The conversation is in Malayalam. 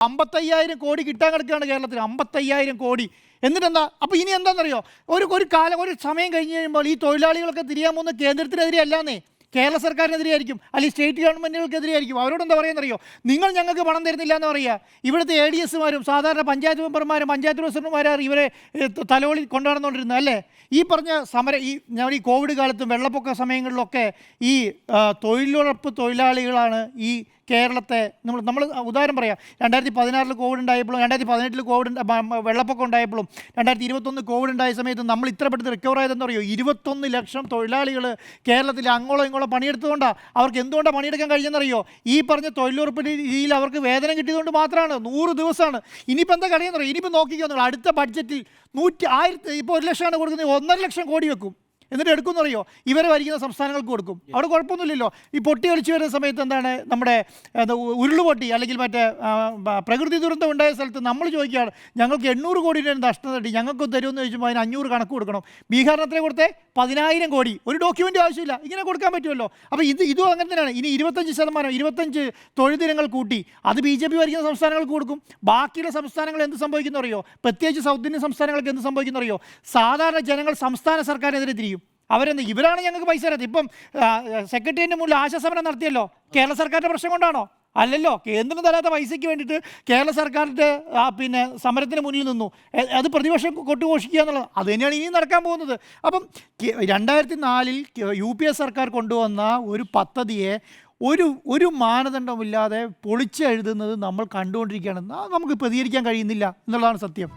55,000 കോടി കിട്ടാൻ കിടക്കുകയാണ് കേരളത്തിൽ. 55,000 കോടി. എന്നിട്ടെന്താ? അപ്പോൾ ഇനി എന്താണെന്നറിയോ, ഒരു സമയം കഴിഞ്ഞ് കഴിയുമ്പോൾ ഈ തൊഴിലാളികളൊക്കെ തിരിയാൻ പോകുന്ന കേന്ദ്രത്തിനെതിരെ അല്ലാന്നേ, കേരള സർക്കാരിനെതിരെ ആയിരിക്കും, അല്ലെങ്കിൽ സ്റ്റേറ്റ് ഗവൺമെൻറ്റുകൾക്കെതിരെ ആയിരിക്കും. അവരോട് എന്താ പറയുന്നറിയോ, നിങ്ങൾ ഞങ്ങൾക്ക് പണം തരുന്നില്ല എന്ന് പറയുക. ഇവിടുത്തെ ADSമാരും സാധാരണ പഞ്ചായത്ത് മെമ്പർമാരും പഞ്ചായത്ത് പ്രസിഡന്റുമാരും ഇവരെ തലവളി കൊണ്ടുനടന്നുകൊണ്ടിരുന്നത് അല്ലേ? ഈ പറഞ്ഞ ഞാൻ ഈ കോവിഡ് കാലത്തും വെള്ളപ്പൊക്ക സമയങ്ങളിലൊക്കെ ഈ തൊഴിലുറപ്പ് തൊഴിലാളികളാണ് ഈ കേരളത്തെ നമ്മൾ ഉദാഹരണം പറയാം. 2016 കോവിഡ് ഉണ്ടായപ്പോഴും 2018 കോവിഡ് വെള്ളപ്പൊക്കം ഉണ്ടായപ്പോഴും 2021 കോവിഡ് ഉണ്ടായ സമയത്ത് നമ്മൾ ഇത്ര പെട്ടെന്ന് റിക്കവർ ആയതെന്ന് പറയുമോ? 21 ലക്ഷം തൊഴിലാളികൾ കേരളത്തിൽ അങ്ങോളം ഇങ്ങോളം പണിയെടുത്തുകൊണ്ടാണ്. അവർക്ക് എന്തുകൊണ്ടാണ് പണിയെടുക്കാൻ കഴിഞ്ഞെന്നറിയോ? ഈ പറഞ്ഞ തൊഴിലുറപ്പ് രീതിയിൽ അവർക്ക് വേതനം കിട്ടിയതുകൊണ്ട് മാത്രമാണ്. 100 ദിവസമാണ്. ഇനിയിപ്പോൾ എന്താ കഴിയുന്നറിയോ? ഇനിയിപ്പോൾ നോക്കിക്കോ നിങ്ങൾ, അടുത്ത ബഡ്ജറ്റിൽ ഇപ്പോൾ 1 ലക്ഷമാണ് കൊടുക്കുന്നത്, 1.5 ലക്ഷം കോടി വെക്കും. എന്നിട്ട് എടുക്കുമെന്ന് അറിയോ? ഇവരെ ഭരിക്കുന്ന സംസ്ഥാനങ്ങൾക്ക് കൊടുക്കും. അവിടെ കുഴപ്പമൊന്നുമില്ലല്ലോ. ഈ പൊട്ടി ഒലിച്ചു വരുന്ന സമയത്ത് എന്താണ്, നമ്മുടെ ഉരുളുപൊട്ടി അല്ലെങ്കിൽ മറ്റേ പ്രകൃതി ദുരന്തം ഉണ്ടായ സ്ഥലത്ത് നമ്മൾ ചോദിക്കുകയാണ്, ഞങ്ങൾക്ക് 800 കോടി രൂപ നഷ്ടം തട്ടി, ഞങ്ങൾക്ക് തരുമെന്ന് ചോദിക്കുമ്പോൾ അതിന് 500 കണക്ക് കൊടുക്കണം. ബീഹാറിന് എത്ര കൊടുത്തേ? 10,000 കോടി. ഒരു ഡോക്യുമെൻറ്റും ആവശ്യമില്ല, ഇങ്ങനെ കൊടുക്കാൻ പറ്റുമല്ലോ. അപ്പോൾ ഇതും അങ്ങനെ തന്നെയാണ്. ഇനി 25% തൊഴിൽ ദിനങ്ങൾ കൂട്ടി അത് BJP ഭരിക്കുന്ന സംസ്ഥാനങ്ങൾക്ക് കൊടുക്കും. ബാക്കിയുള്ള സംസ്ഥാനങ്ങൾ എന്ത് സംഭവിക്കുന്നു അറിയോ? പ്രത്യേകിച്ച് സൗത്ത് ഇന്ത്യൻ സംസ്ഥാനങ്ങൾക്ക് എന്ത് സംഭവിക്കുന്നു അറിയോ? സാധാരണ ജനങ്ങൾ സംസ്ഥാന സർക്കാരിനെതിരെ തിരിയും. ഇവരാണ് ഞങ്ങൾക്ക് പൈസ തരാത്തത്. ഇപ്പം സെക്രട്ടേറിയറ്റിന് മുന്നിൽ ആശാസമരം നടത്തിയല്ലോ, കേരള സർക്കാരിൻ്റെ പ്രശ്നം കൊണ്ടാണോ? അല്ലല്ലോ. കേന്ദ്രം തരാത്ത പൈസയ്ക്ക് വേണ്ടിയിട്ട് കേരള സർക്കാരിൻ്റെ സമരത്തിന് മുന്നിൽ നിന്നു. അത് പ്രതിപക്ഷം കൊട്ടുഘോഷിക്കുക എന്നുള്ളത് അത് തന്നെയാണ് ഇനിയും നടക്കാൻ പോകുന്നത്. അപ്പം 2004 UPA സർക്കാർ കൊണ്ടുവന്ന ഒരു പദ്ധതിയെ ഒരു മാനദണ്ഡമില്ലാതെ പൊളിച്ചെഴുതുന്നത് നമ്മൾ കണ്ടുകൊണ്ടിരിക്കുകയാണ്. നമുക്ക് പ്രതികരിക്കാൻ കഴിയുന്നില്ല എന്നുള്ളതാണ് സത്യം.